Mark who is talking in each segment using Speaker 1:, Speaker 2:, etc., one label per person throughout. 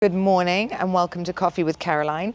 Speaker 1: Good morning and welcome to Coffee with Caroline.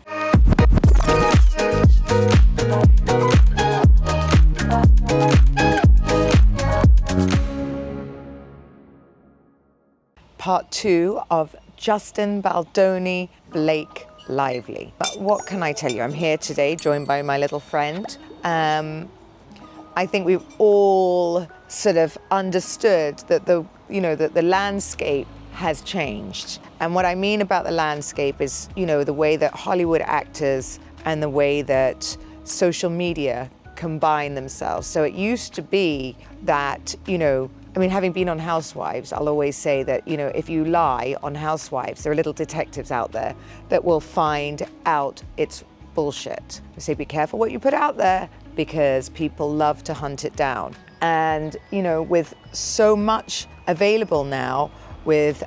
Speaker 1: Part 2 of Justin Baldoni Blake Lively. But what can I tell you? I'm here today joined by my little friend. I think we've all sort of understood that the landscape has changed. And what I mean about the landscape is, the way that Hollywood actors and the way that social media combine themselves. So it used to be that, having been on Housewives, I'll always say that, if you lie on Housewives, there are little detectives out there that will find out it's bullshit. I say, be careful what you put out there because people love to hunt it down. And, with so much available now, with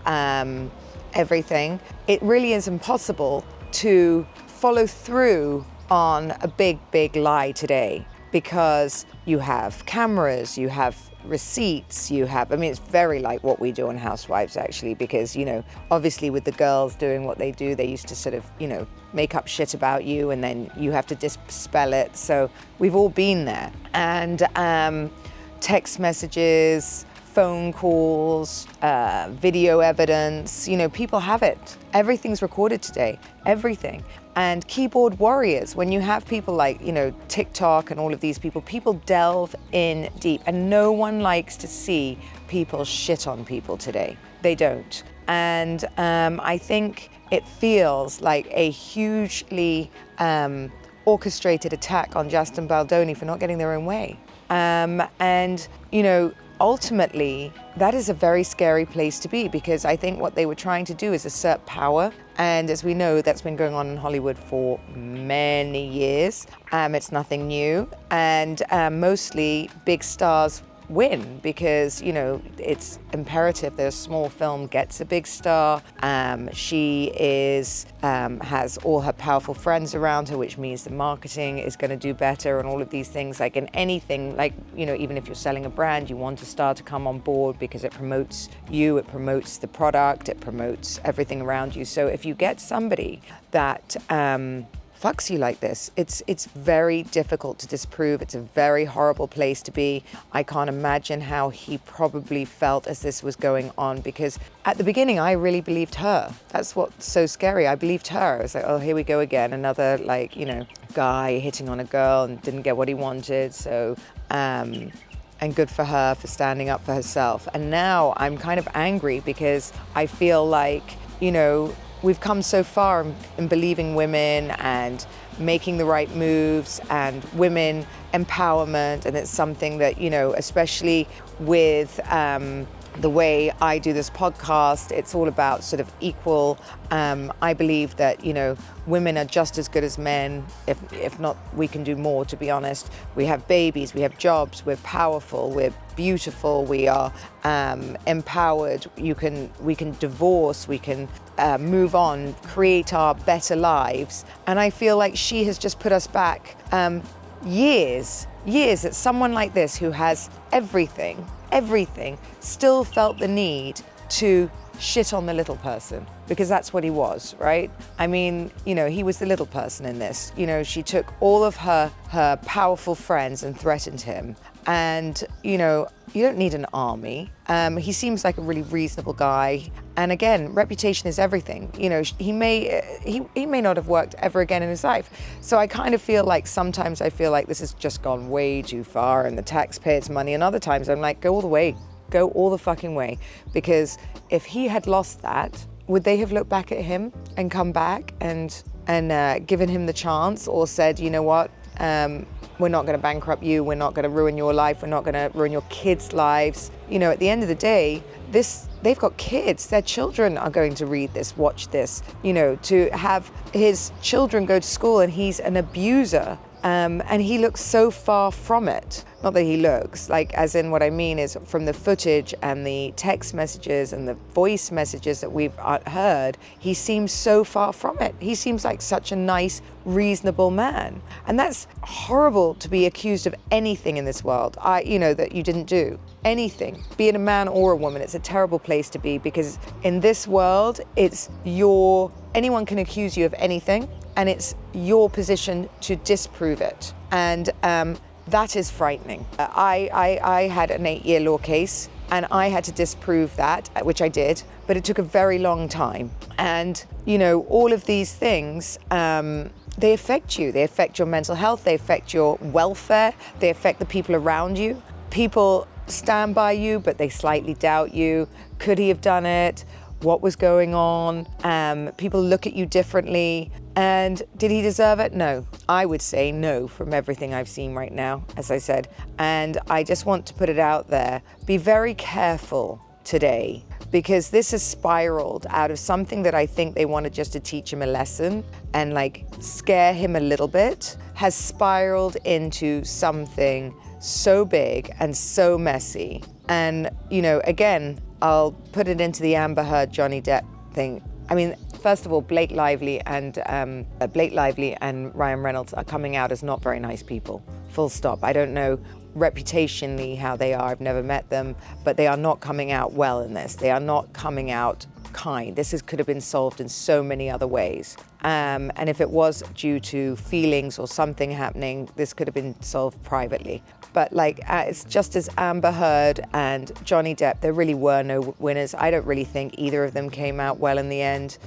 Speaker 1: everything, it really is impossible to follow through on a big lie today because you have cameras, you have receipts, it's very like what we do on Housewives actually, because, obviously with the girls doing what they do, they used to sort of, make up shit about you and then you have to dispel it. So we've all been there. And text messages, phone calls, video evidence, people have it. Everything's recorded today, everything. And keyboard warriors, when you have people like, TikTok and all of these people delve in deep, and no one likes to see people shit on people today. They don't. And I think it feels like a hugely orchestrated attack on Justin Baldoni for not getting their own way. Ultimately, that is a very scary place to be because I think what they were trying to do is assert power. And as we know, that's been going on in Hollywood for many years. It's nothing new. And mostly big stars win because, it's imperative that a small film gets a big star. She has all her powerful friends around her, which means the marketing is going to do better and all of these things. Like in anything, even if you're selling a brand, you want a star to come on board because it promotes you, it promotes the product, it promotes everything around you. So if you get somebody that fucks you like this, it's very difficult to disprove. It's a very horrible place to be. I can't imagine how he probably felt as this was going on because at the beginning I really believed her. That's what's so scary. I believed her. I was like, oh, here we go again, another guy hitting on a girl and didn't get what he wanted. So and good for her for standing up for herself. And now I'm kind of angry because I feel like, we've come so far in believing women and making the right moves and women empowerment. And it's something that, especially with the way I do this podcast, it's all about sort of equal. I believe that, women are just as good as men. If not, we can do more, to be honest. We have babies, we have jobs, we're powerful, we're beautiful, we are empowered. We can divorce, we can move on, create our better lives. And I feel like she has just put us back years that someone like this who has everything, still felt the need to shit on the little person because that's what he was, right? He was the little person in this. She took all of her powerful friends and threatened him. And, you don't need an army. He seems like a really reasonable guy. And again, reputation is everything. He may not have worked ever again in his life. So I kind of feel like sometimes I feel like this has just gone way too far and the taxpayers' money. And other times I'm like, go all the way. Go all the fucking way. Because if he had lost that, would they have looked back at him and come back and given him the chance or said, you know what, we're not going to bankrupt you, we're not going to ruin your life, we're not going to ruin your kids' lives. At the end of the day, they've got kids, their children are going to read this, watch this. To have his children go to school and he's an abuser, and he looks so far from it. not that he looks, like, as in what I mean is from the footage and the text messages and the voice messages that we've heard, he seems so far from it. He seems like such a nice, reasonable man. And that's horrible to be accused of anything in this world, that you didn't do. Anything, be it a man or a woman, it's a terrible place to be, because in this world, anyone can accuse you of anything, and it's your position to disprove it. And that is frightening. I had an 8-year law case, and I had to disprove that, which I did, but it took a very long time. And, all of these things, they affect you. They affect your mental health, they affect your welfare, they affect the people around you. People stand by you, but they slightly doubt you. Could he have done it? What was going on? People look at you differently. And did he deserve it? No. I would say no from everything I've seen right now, as I said. And I just want to put it out there. Be very careful today, because this has spiraled out of something that I think they wanted just to teach him a lesson and scare him a little bit, has spiraled into something so big and so messy. And, again, I'll put it into the Amber Heard, Johnny Depp thing. I mean, first of all, Blake Lively and Ryan Reynolds are coming out as not very nice people, full stop. I don't know reputationally how they are, I've never met them, but they are not coming out well in this. They are not coming out kind. This could have been solved in so many other ways. And if it was due to feelings or something happening, this could have been solved privately. But it's just as Amber Heard and Johnny Depp, there really were no winners. I don't really think either of them came out well in the end.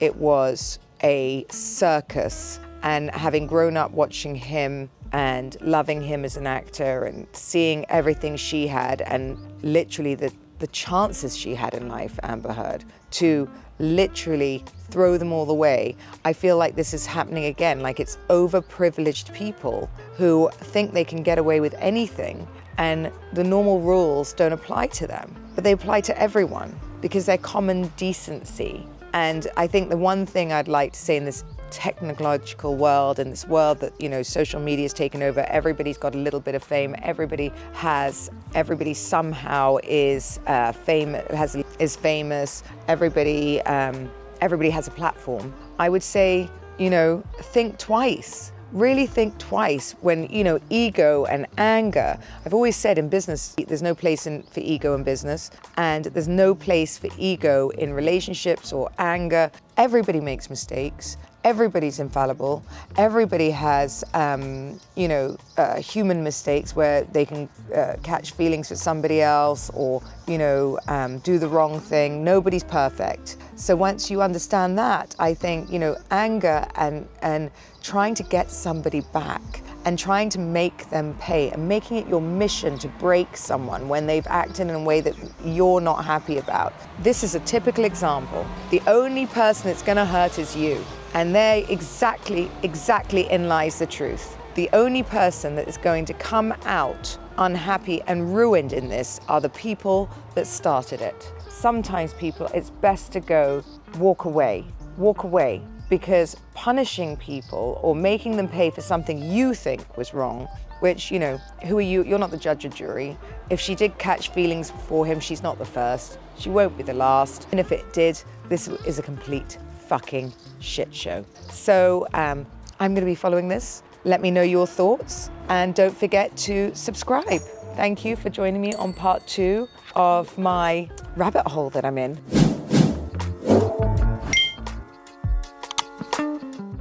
Speaker 1: It was a circus, and having grown up watching him and loving him as an actor and seeing everything she had and literally the chances she had in life, Amber Heard, to literally throw them all away. I feel like this is happening again, it's overprivileged people who think they can get away with anything, and the normal rules don't apply to them, but they apply to everyone because they're common decency. And I think the one thing I'd like to say in this technological world, in this world that social media has taken over, everybody's got a little bit of fame, everybody somehow is famous, everybody has a platform. I would say, think twice. Really think twice when, ego and anger. I've always said in business, there's no place for ego in business, and there's no place for ego in relationships or anger. Everybody makes mistakes. Everybody's infallible. Everybody has, human mistakes where they can catch feelings for somebody else or, do the wrong thing. Nobody's perfect. So once you understand that, I think, anger and trying to get somebody back and trying to make them pay and making it your mission to break someone when they've acted in a way that you're not happy about. This is a typical example. The only person it's going to hurt is you. And there exactly in lies the truth. The only person that is going to come out unhappy and ruined in this are the people that started it. Sometimes it's best to walk away, because punishing people or making them pay for something you think was wrong, which, who are you? You're not the judge or jury. If she did catch feelings for him, she's not the first. She won't be the last. And if it did, this is a complete fucking shit show. So I'm going to be following this. Let me know your thoughts, and don't forget to subscribe. Thank you for joining me on part 2 of my rabbit hole that I'm in.